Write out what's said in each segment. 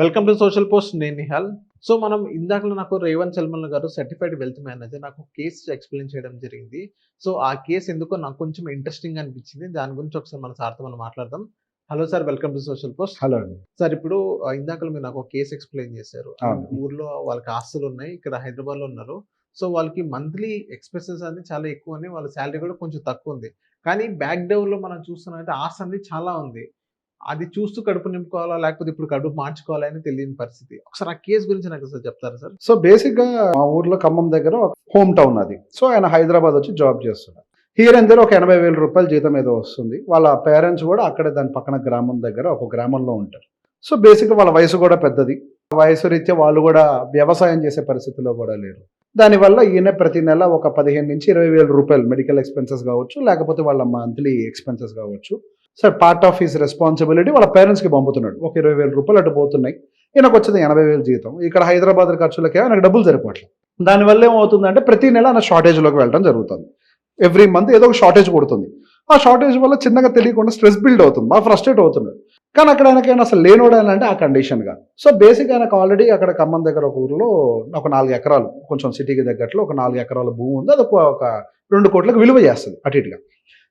Welcome to social post. నేను Nihal. So మనం ఇందాకలో నాకు రేవంత్ చల్మల్ గారు సర్టిఫైడ్ వెల్త్ మేనేజర్ నాకు కేసు ఎక్స్ప్లెయిన్ చేయడం జరిగింది. సో ఆ కేసు ఎందుకో నాకు కొంచెం ఇంట్రెస్టింగ్ అనిపించింది. దాని గురించి ఒకసారి మన సార్తో మనం మాట్లాడదాం. Hello sir, welcome to social post. Hello అండి. సార్, ఇప్పుడు ఇందాకలో మీరు నాకు ఒక కేసు ఎక్స్ప్లెయిన్ చేశారు. అవును. ఊర్లో వాళ్ళకి ఆస్తులు ఉన్నాయి, ఇక్కడ హైదరాబాద్లో ఉన్నారు. సో వాళ్ళకి మంత్లీ ఎక్స్పెన్సెస్ అనేది చాలా ఎక్కువ ఉన్నాయి, వాళ్ళ శాలరీ కూడా కొంచెం తక్కువ ఉంది. కానీ బ్యాక్ డోర్లో మనం చూస్తున్నామంటే ఆస్తి అనేది చాలా ఉంది. అది చూస్తూ కడుపు నింపుకోవాలా, లేకపోతే ఇప్పుడు కడుపు మార్చుకోవాలా అని తెలియని పరిస్థితి. ఒకసారి ఆ కేసు గురించి నాకు అసలు చెప్తారా సార్? సో బేసిక్‌గా మా ఊర్లో ఖమ్మం దగ్గర ఒక హోమ్ టౌన్ అది. సో ఆయన హైదరాబాద్ వచ్చి జాబ్ చేస్తున్నాడు. హియర్ అండ్ దేర్ ఒక 80,000 రూపాయల జీతం ఏదో వస్తుంది. వాళ్ళ పేరెంట్స్ కూడా అక్కడే దాని పక్కన గ్రామం దగ్గర ఒక గ్రామంలో ఉంటారు. సో బేసిక్‌గా వాళ్ళ వయసు కూడా పెద్దది. వయసు రీత్యా వాళ్ళు కూడా వ్యవసాయం చేసే పరిస్థితిలో కూడా లేరు. దానివల్ల ఈయన ప్రతి నెల ఒక 15,000-20,000 రూపాయలు మెడికల్ ఎక్స్‌పెన్సెస్ కావచ్చు, లేకపోతే వాళ్ళ మంత్లీ ఎక్స్‌పెన్సెస్ కావచ్చు. Sir part of his responsibility వాళ్ళ పేరెంట్స్‌కి పంపుతున్నాడు. ఒక 20,000 రూపాయలు అటు పోతున్నాయి. ఈయనకొచ్చేది 80,000 జీతం. ఇక్కడ హైదరాబాద్ ఖర్చులకే ఆయనకు డబ్బులు సరిపోవట్లేదు. దానివల్ల ఏమవుతుందంటే ప్రతి నెల ఆయన షార్టేజ్‌లోకి వెళ్ళడం జరుగుతుంది. ఎవ్రీ మంత్ ఏదో ఒక షార్టేజ్ కొడుతుంది. ఆ షార్టేజ్ వల్ల చిన్నగా తెలియకుండా స్ట్రెస్ బిల్డ్ అవుతుంది. బాగా ఫ్రస్ట్రేట్ అవుతున్నాడు. కానీ అక్కడ ఆయనకైనా అసలు లేనోడానంటే ఆ కండిషన్‌గా. సో బేసిక్‌గా ఆయనకు ఆల్రెడీ అక్కడ ఖమ్మం దగ్గర ఒక ఊరిలో ఒక 4 ఎకరాలు, కొంచెం సిటీకి తగ్గట్లో ఒక 4 ఎకరాల భూమి ఉంది. అది ఒక 2 కోట్లకు విలువ చేస్తుంది అటు ఇటుగా.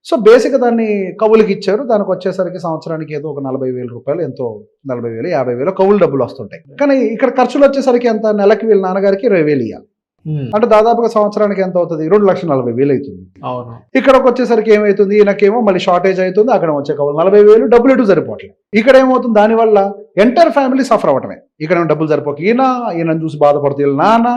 సో బేసిక్‌గా దాన్ని కవులుకి ఇచ్చారు. దానికి వచ్చేసరికి సంవత్సరానికి ఏదో ఒక 40,000 రూపాయలు, ఎంతో 40,000, 50,000 కవులు డబ్బులు వస్తుంటాయి. కానీ ఇక్కడ ఖర్చులు వచ్చేసరికి ఎంత, నెలకి వీళ్ళ నాన్నగారికి 20,000 ఇవ్వాలి. అంటే దాదాపుగా సంవత్సరానికి ఎంత అవుతుంది? 2,40,000 అవుతుంది. అవును. ఇక్కడికి వచ్చేసరికి ఏమవుతుంది, ఈయనకేమో మళ్ళీ షార్టేజ్ అవుతుంది. అక్కడ వచ్చే కవులు 40,000, డబ్బులు ఎటు సరిపోవట్లేదు. ఇక్కడ ఏమవుతుంది, దానివల్ల ఎంటైర్ ఫ్యామిలీ సఫర్ అవ్వటమే. ఇక్కడ డబ్బులు సరిపోక ఈయనను చూసి బాధపడుతూ వీళ్ళ నాన్న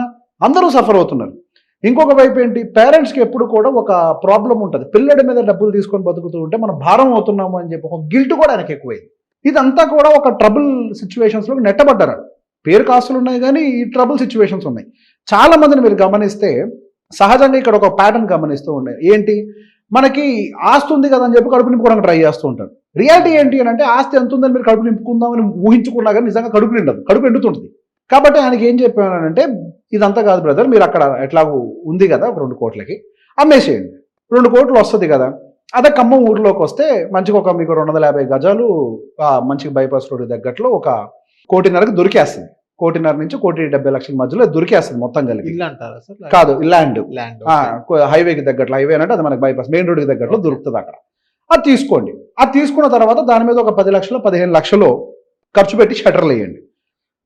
అందరూ సఫర్ అవుతున్నారు. ఇంకొక వైపు ఏంటి, పేరెంట్స్కి ఎప్పుడు కూడా ఒక ప్రాబ్లం ఉంటుంది. పిల్లడి మీద డబ్బులు తీసుకొని బతుకుతూ ఉంటే మనం భారం అవుతున్నాము అని చెప్పి ఒక గిల్ట్ కూడా ఆయనకి ఎక్కువైంది. ఇదంతా కూడా ఒక ట్రబుల్ సిచ్యువేషన్స్లో నెట్టబడ్డారు. పేరు కాస్తులు ఉన్నాయి కానీ ఈ ట్రబుల్ సిచ్యువేషన్స్ ఉన్నాయి. చాలా మందిని మీరు గమనిస్తే సహజంగా ఇక్కడ ఒక ప్యాటర్న్ గమనిస్తూ ఉండే, ఏంటి, మనకి ఆస్తి ఉంది కదా అని చెప్పి కడుపు నింపుకోవడానికి ట్రై చేస్తూ ఉంటారు. రియాలిటీ ఏంటి అని అంటే ఆస్తి ఎంత ఉందని మీరు కడుపు నింపుకుందామని ఊహించుకున్నా కానీ నిజంగా కడుపు నిండదు, కడుపు ఎండుతుంటుంది. కాబట్టి ఆయనకి ఏం చెప్పానంటే, ఇదంతా కాదు బ్రదర్, మీరు అక్కడ ఎట్లాగూ ఉంది కదా 2 కోట్లకి అమ్మేసేయండి, 2 కోట్లు వస్తుంది కదా. అదే ఖమ్మం ఊర్లోకి వస్తే మంచిగా ఒక మీకు 250 గజాలు మంచిగా బైపాస్ రోడ్ దగ్గరలో ఒక 1,50,00,000 దొరికేస్తుంది. 1,50,00,000 నుంచి 1,70,00,000 మధ్యలో దొరికేస్తుంది మొత్తం కలిపి. ఇల్లు అంటారా సార్? కాదు, ల్యాండ్. ల్యాండ్. హైవేకి దగ్గరలో, హైవే అంటే అది మనకి బైపాస్ మెయిన్ రోడ్కి దగ్గరలో దొరుకుతుంది అక్కడ. అది తీసుకోండి. అది తీసుకున్న తర్వాత దాని మీద ఒక 10 లక్షలు 15 లక్షలు ఖర్చు పెట్టి షట్టర్లు వేయండి.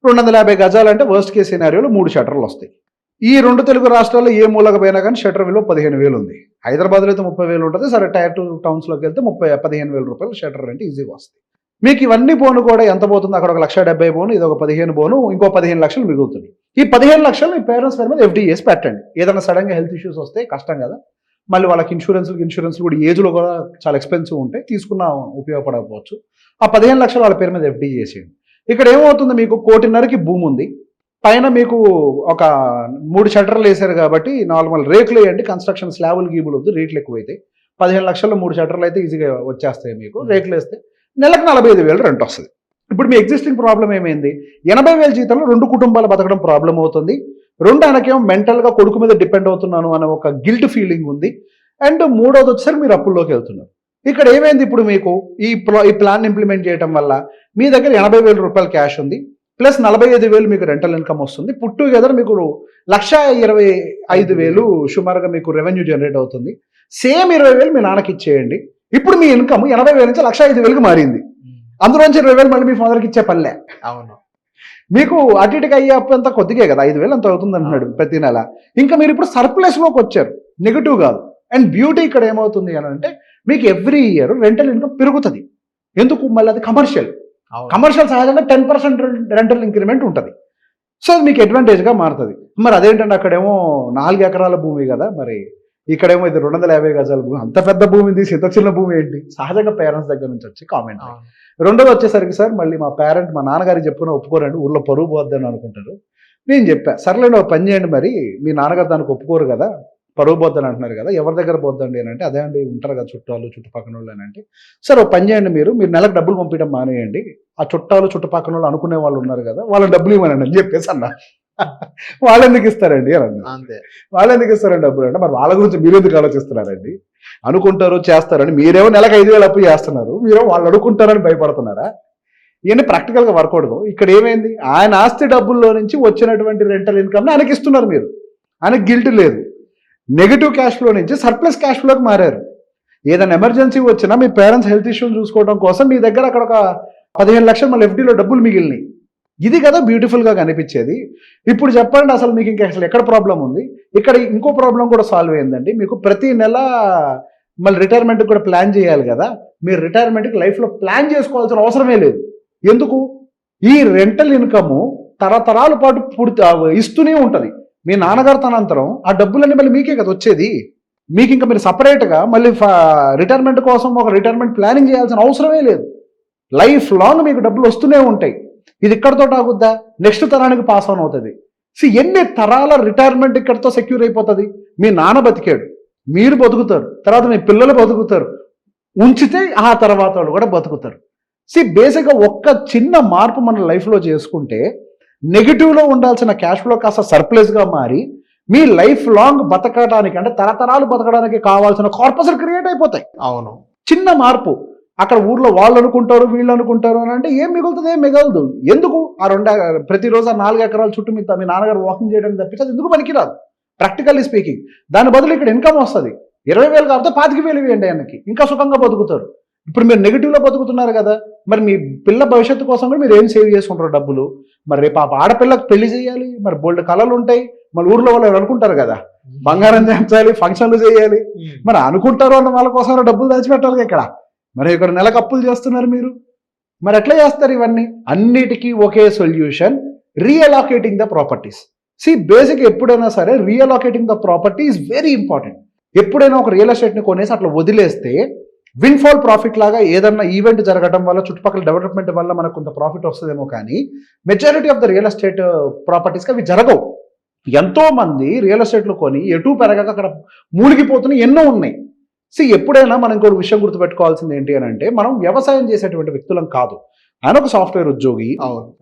250 గజాలు అంటే వర్స్ట్ కేస్ సినారియోలో 3 షట్టర్లు వస్తాయి. ఈ 2 తెలుగు రాష్ట్రాల్లో ఏ మూలక పోయినా కానీ షట్టర్ విలువ 15,000 ఉంది. హైదరాబాద్లో అయితే 30,000 ఉంటుంది. సరే టైర్ 2 టౌన్స్లోకి వెళ్తే 15,000 రూపాయలు షట్టర్ అంటే ఈజీగా వస్తాయి. మీకు ఇవన్నీ పోను కూడా ఎంత పోతుంది, అక్కడ ఒక 1,70,000 పోను, ఇది ఒక 15 పోను, ఇంకో 15 లక్షలు మిగులుతుంది. ఈ 15 లక్షలు మీ పేరెంట్స్ పేరు మీద FD చేసి పెట్టండి. ఏదైనా సడన్గా హెల్త్ ఇష్యూస్ వస్తే కష్టం కదా, మళ్ళీ వాళ్ళకి ఇన్సూరెన్స్ కూడా ఏజ్లో కూడా చాలా ఎక్స్పెన్సివ్ ఉంటాయి, తీసుకున్న ఉపయోగపడకపోవచ్చు. ఆ 15 లక్షలు వాళ్ళ పేరు మీద FD చేసేయండి. ఇక్కడ ఏమవుతుంది, మీకు 1,50,00,000కి భూమి ఉంది, పైన మీకు ఒక 3 షట్టర్లు వేసారు కాబట్టి నార్మల్ రేకులు వేయండి. కన్స్ట్రక్షన్ స్లాబులు గీబులు వద్దు, రేట్లు ఎక్కువైతే 15 లక్షల్లో 3 షట్టర్లు అయితే ఈజీగా వచ్చేస్తాయి. మీకు రేకులు వేస్తే నెలకు 45,000 రెంట్ వస్తుంది. ఇప్పుడు మీ ఎగ్జిస్టింగ్ ప్రాబ్లం ఏమైంది, 80,000 జీతంలో 2 కుటుంబాలు బతకడం ప్రాబ్లం అవుతుంది. 2 ఆయనకేమో మెంటల్గా కొడుకు మీద డిపెండ్ అవుతున్నాను అనే ఒక గిల్ట్ ఫీలింగ్ ఉంది. అండ్ 3వది వచ్చేసరికి మీరు అప్పుల్లోకి వెళ్తున్నారు. ఇక్కడ ఏమైంది, ఇప్పుడు మీకు ఈ ప్లాన్ ఇంప్లిమెంట్ చేయడం వల్ల మీ దగ్గర 80,000 రూపాయలు క్యాష్ ఉంది, ప్లస్ 45,000 మీకు రెంటల్ ఇన్కమ్ వస్తుంది. పుట్టు గెదర్ మీకు 1,25,000 సుమారుగా మీకు రెవెన్యూ జనరేట్ అవుతుంది. సేమ్ 20,000 మీ నాన్నకి ఇచ్చేయండి. ఇప్పుడు మీ ఇన్కమ్ 80,000 నుంచి 1,05,000కి మారింది. అందులోంచి 20,000 మళ్ళీ మీ ఫాదర్కి ఇచ్చే పల్లె. అవును. మీకు అటు ఇటుగా అయ్యే అప్పు అంతా కొద్దిగే కదా, 5,000 అంత అవుతుంది అంటున్నాడు ప్రతి నెల. ఇంకా మీరు ఇప్పుడు సర్ప్లస్లోకి వచ్చారు, నెగిటివ్ కాదు. అండ్ బ్యూటీ ఇక్కడ ఏమవుతుంది అని అంటే, మీకు ఎవ్రీ ఇయర్ రెంటల్ ఇన్కమ్ పెరుగుతుంది. ఎందుకు, మళ్ళీ అది కమర్షియల్ సహజంగా 10% రెంటల్ ఇంక్రిమెంట్ ఉంటుంది. సో అది మీకు అడ్వాంటేజ్గా మారుతుంది. మరి అదేంటంటే అక్కడేమో 4 ఎకరాల భూమి కదా, మరి ఇక్కడేమో ఇది 250 గజాల భూమి, అంత పెద్ద భూమి తీసి ఇంత చిన్న భూమి ఏంటి, సహజంగా పేరెంట్స్ దగ్గర నుంచి వచ్చి కామెంట్. 2వది వచ్చేసరికి, సార్ మళ్ళీ మా నాన్నగారికి చెప్పుకుని ఒప్పుకోరండి, ఊళ్ళో పరువు పోద్దని అనుకుంటారు. నేను చెప్పా, సర్లేండి ఒక పని చేయండి, మరి మీ నాన్నగారు దానికి ఒప్పుకోరు కదా, పరువు పోద్దని అంటున్నారు కదా, ఎవరి దగ్గర పోద్దండి అని అంటే, అదే అండి ఉంటారు కదా చుట్టాలు చుట్టుపక్కల వాళ్ళు అని అంటే, సరే ఒక పని చేయండి, మీరు నెలకు డబ్బులు పంపించడం మానేయండి, ఆ చుట్టాలు చుట్టుపక్కల వాళ్ళు అనుకునే వాళ్ళు ఉన్నారు కదా, వాళ్ళని డబ్బులు ఇవ్వనండి అని చెప్పేసి అన్నా. వాళ్ళు ఎందుకు ఇస్తారండి అని అన్నారు. వాళ్ళు ఎందుకు ఇస్తారండి డబ్బులు అంటే, మరి వాళ్ళ గురించి మీరు ఎందుకు ఆలోచిస్తున్నారండి, అనుకుంటారు చేస్తారని, మీరేమో నెలకు 5,000 అప్పు చేస్తున్నారు, మీరేమో వాళ్ళు అడుగుకుంటారని భయపడుతున్నారా? ఇవన్నీ ప్రాక్టికల్గా వర్కౌట్ కావు. ఇక్కడ ఏమైంది, ఆయన ఆస్తి డబ్బుల్లో నుంచి వచ్చినటువంటి రెంటల్ ఇన్కమ్ని ఆయనకి ఇస్తున్నారు మీరు, ఆయనకి గిల్ట్ లేదు. నెగిటివ్ క్యాష్ ఫ్లో నుంచి సర్ప్లస్ క్యాష్ ఫ్లోకి మారారు. ఏదైనా ఎమర్జెన్సీ వచ్చినా మీ పేరెంట్స్ హెల్త్ ఇష్యూని చూసుకోవడం కోసం మీ దగ్గర అక్కడ ఒక 15 లక్షలు మళ్ళీ ఎఫ్డీలో డబ్బులు మిగిలినాయి. ఇది కదా బ్యూటిఫుల్గా కనిపించేది. ఇప్పుడు చెప్పండి అసలు మీకు ఇంకా అసలు ఎక్కడ ప్రాబ్లం ఉంది? ఇక్కడ ఇంకో ప్రాబ్లం కూడా సాల్వ్ అయిందండి. మీకు ప్రతి నెల మళ్ళీ రిటైర్మెంట్కి కూడా ప్లాన్ చేయాలి కదా. మీరు రిటైర్మెంట్కి లైఫ్లో ప్లాన్ చేసుకోవాల్సిన అవసరమే లేదు. ఎందుకు? ఈ రెంటల్ ఇన్కమ్ తరతరాల పాటు ఇస్తూనే ఉంటుంది. మీ నాన్నగారు తనంతరం ఆ డబ్బులన్నీ మళ్ళీ మీకే కదా వచ్చేది. మీకు ఇంకా మీరు సపరేట్గా మళ్ళీ రిటైర్మెంట్ కోసం ఒక రిటైర్మెంట్ ప్లానింగ్ చేయాల్సిన అవసరమే లేదు. లైఫ్ లాంగ్ మీకు డబ్బులు వస్తూనే ఉంటాయి. ఇది ఇక్కడతో ఆగుద్దా? నెక్స్ట్ తరానికి పాస్ ఆన్ అవుతుంది. ఎన్ని తరాల రిటైర్మెంట్ ఇక్కడతో సెక్యూర్ అయిపోతుంది. మీ నాన్న బతికాడు, మీరు బతుకుతారు, తర్వాత మీ పిల్లలు బతుకుతారు, ఉంచితే ఆ తర్వాత వాళ్ళు కూడా బతుకుతారు. బేసిక్గా ఒక్క చిన్న మార్పు మన లైఫ్లో చేసుకుంటే నెగిటివ్లో ఉండాల్సిన క్యాష్ ఫ్లో కాస్త సర్ప్లస్గా మారి మీ లైఫ్ లాంగ్ బతకడానికి, అంటే తరతరాలు బతకడానికి కావాల్సిన కార్పస్లు క్రియేట్ అయిపోతాయి. అవును, చిన్న మార్పు. అక్కడ ఊర్లో వాళ్ళు అనుకుంటారు, వీళ్ళు అనుకుంటారు అని అంటే ఏం మిగులుతుంది? ఏం మిగలదు. ఎందుకు? ప్రతిరోజు 4 ఎకరాల చుట్టూ మీ నాన్నగారు వాకింగ్ చేయడం తప్పిస్తే అది ఎందుకు పనికిరాదు ప్రాక్టికల్లీ స్పీకింగ్. దాని బదులు ఇక్కడ ఇన్కమ్ వస్తుంది. 20,000 కాబట్టి 25,000 ఇవ్వండి ఆయనకి, ఇంకా సుఖంగా బతుకుతారు. ఇప్పుడు మీరు నెగిటివ్లో బతుకుతున్నారు కదా, మరి మీ పిల్ల భవిష్యత్తు కోసం కూడా మీరు ఏం సేవ్ చేసుకుంటారు డబ్బులు? మరి రేపు ఆడపిల్లకి పెళ్లి చేయాలి, మరి బోల్డ్ కళలు ఉంటాయి. మరి ఊర్లో వాళ్ళు అనుకుంటారు కదా, బంగారం చేయించాలి, ఫంక్షన్లు చేయాలి. మరి అనుకుంటారు అన్న వాళ్ళ కోసం డబ్బులు దాచిపెట్టాలి ఇక్కడ. మరి ఇక్కడ నెలకు అప్పులు చేస్తున్నారు మీరు. మరి ఎట్లా చేస్తారు ఇవన్నీ? అన్నిటికీ ఒకే solution, reallocating the properties. Basic ఎప్పుడైనా సరే reallocating the property is very important. ఎప్పుడైనా ఒక రియల్ ఎస్టేట్ని కొనేసి అట్లా వదిలేస్తే విన్ఫాల్ ప్రాఫిట్ లాగా ఏదన్నా ఈవెంట్ జరగడం వల్ల, చుట్టుపక్కల డెవలప్మెంట్ వల్ల మనకు కొంత ప్రాఫిట్ వస్తుందేమో, కానీ majority of the real estate ప్రాపర్టీస్కి అవి జరగవు. ఎంతో మంది రియల్ ఎస్టేట్లు కొని ఎటు పెరగక అక్కడ మూలిగిపోతున్నాయి ఎన్నో ఉన్నాయి. ఎప్పుడైనా మనం ఇంకొక విషయం గుర్తుపెట్టుకోవాల్సింది ఏంటి అని అంటే, మనం వ్యవసాయం చేసేటువంటి వ్యక్తులం కాదు. ఆయన ఒక సాఫ్ట్వేర్ ఉద్యోగి,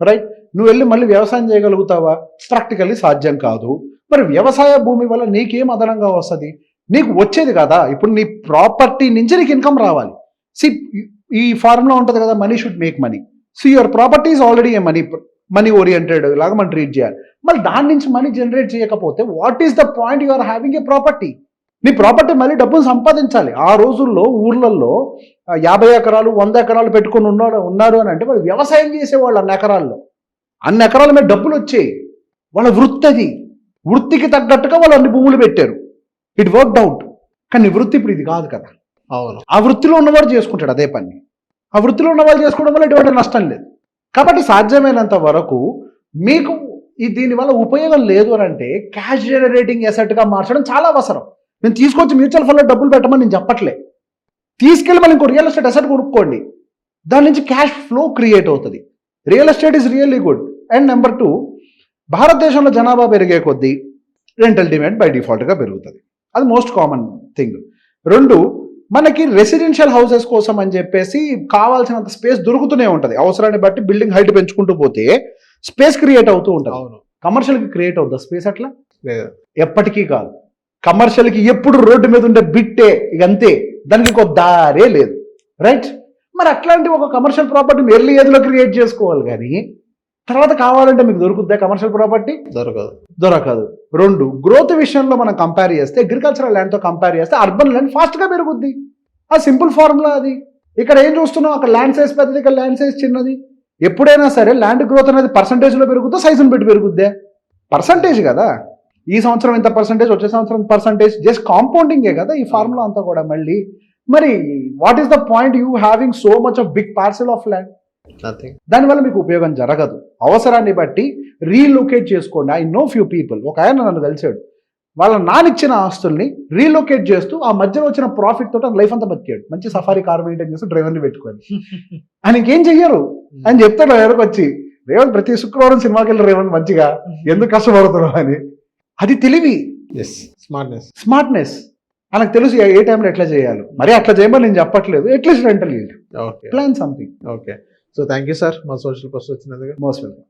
రైట్? నువ్వు వెళ్ళి మళ్ళీ వ్యవసాయం చేయగలుగుతావా? ప్రాక్టికల్లీ సాధ్యం కాదు. మరి వ్యవసాయ భూమి వల్ల నీకేం అదనంగా వస్తుంది? నీకు వచ్చేది కదా, ఇప్పుడు నీ ప్రాపర్టీ నుంచి నీకు ఇన్కమ్ రావాలి. ఈ ఫార్ములా ఉంటుంది కదా, money should make money. Your property is already a money oriented లాగా మనం ట్రీట్ చేయాలి. మళ్ళీ దాని నుంచి మనీ జనరేట్ చేయకపోతే what is the point you are having a property? నీ ప్రాపర్టీ మళ్ళీ డబ్బులు సంపాదించాలి. ఆ రోజుల్లో ఊర్లలో 50 ఎకరాలు 100 ఎకరాలు పెట్టుకుని ఉన్నారు అని అంటే వాళ్ళు వ్యవసాయం చేసేవాళ్ళు. అన్ని ఎకరాల మీద డబ్బులు వచ్చాయి. వాళ్ళ వృత్తి అది. వృత్తికి తగ్గట్టుగా వాళ్ళు అన్ని భూములు పెట్టారు. It worked out. కానీ వృత్తి ఇప్పుడు ఇది కాదు కదా. అవును, ఆ వృత్తిలో ఉన్నవాడు చేసుకుంటాడు అదే పని. ఆ వృత్తిలో ఉన్నవాళ్ళు చేసుకోవడం వల్ల ఎటువంటి నష్టం లేదు. కాబట్టి సాధ్యమైనంత వరకు మీకు దీనివల్ల ఉపయోగం లేదు అని అంటే క్యాష్ జనరేటింగ్ ఎసెట్గా మార్చడం చాలా అవసరం. నేను తీసుకొచ్చి మ్యూచువల్ ఫండ్లో డబ్బులు పెట్టమని నేను చెప్పట్లే. తీసుకెళ్ళి మళ్ళీ ఇంకో రియల్ ఎస్టేట్ ఎసెట్ కొనుక్కోండి, దాని నుంచి క్యాష్ ఫ్లో క్రియేట్ అవుతుంది. Real estate is really good. And number 2, భారతదేశంలో జనాభా పెరిగే కొద్దీ రెంటల్ డిమాండ్ బై డిఫాల్ట్గా పెరుగుతుంది. అది మోస్ట్ కామన్ థింగ్. 2, మనకి రెసిడెన్షియల్ హౌసెస్ కోసం అని చెప్పేసి కావాల్సినంత స్పేస్ దొరుకుతూనే ఉంటుంది. అవసరాన్ని బట్టి బిల్డింగ్ హైట్ పెంచుకుంటూ పోతే స్పేస్ క్రియేట్ అవుతూ ఉంటుంది. కమర్షియల్కి క్రియేట్ అవుతుంది స్పేస్ అట్లా? ఎప్పటికీ కాదు. కమర్షియల్కి ఎప్పుడు రోడ్డు మీద ఉండే బిట్టే, ఇక అంతే, దానికి ఇంకో దారే లేదు, రైట్? మరి అట్లాంటి ఒక కమర్షియల్ ప్రాపర్టీని ఎర్లీ ఏజ్లో క్రియేట్ చేసుకోవాలి, కానీ తర్వాత కావాలంటే మీకు దొరుకుద్దా కమర్షియల్ ప్రాపర్టీ? దొరకదు. 2, గ్రోత్ విషయంలో మనం కంపేర్ చేస్తే, అగ్రికల్చరల్ ల్యాండ్తో కంపేర్ చేస్తే అర్బన్ ల్యాండ్ ఫాస్ట్గా పెరుగుద్ది. ఆ సింపుల్ ఫార్ములా అది. ఇక్కడ ఏం చూస్తున్నాం, అక్కడ ల్యాండ్ సైజ్ పెద్దది, ఇక్కడ ల్యాండ్ సైజ్ చిన్నది. ఎప్పుడైనా సరే ల్యాండ్ గ్రోత్ అనేది పర్సంటేజ్లో పెరుగుద్దా, సైజును పెట్టి పెరుగుద్దే? పర్సంటేజ్ కదా. ఈ సంవత్సరం ఇంత పర్సంటేజ్, వచ్చే సంవత్సరం పర్సంటేజ్, జస్ట్ కాంపౌండింగే కదా ఈ ఫార్ములా అంతా కూడా. మళ్ళీ మరి what is the point you having so much of big parcel of land? దానివల్ల మీకు ఉపయోగం జరగదు. అవసరాన్ని బట్టి రీలొకేట్ చేసుకోండి. I know few people. ఒక ఆయన నన్ను కలిసాడు, వాళ్ళ నానిచ్చిన ఆస్తుల్ని రీలొకేట్ చేస్తూ ఆ మధ్యలో వచ్చిన ప్రాఫిట్ తోటి లైఫ్ అంతా బతికాడు. మంచి సఫారీ కార్ మెయింటైన్ చేస్తూ డ్రైవర్ని పెట్టుకోండి. ఆయన ఇంకేం చెయ్యరు అని చెప్తాడు ఎవరికి వచ్చి, రేవంత్ ప్రతి శుక్రవారం సినిమాకి వెళ్ళి రేవంత్ మంచిగా ఎందుకు కష్టపడుతున్నావు అని. అది తెలివి, స్మార్ట్నెస్. ఆయనకు తెలుసు ఏ టైంలో ఎట్లా చేయాలి. మరి అట్లా చేయమని నేను చెప్పట్లేదు, at least rental plan something. Okay, so thank you sir మా సోషల్ పోస్ట్ వచ్చినందుకు. Most welcome.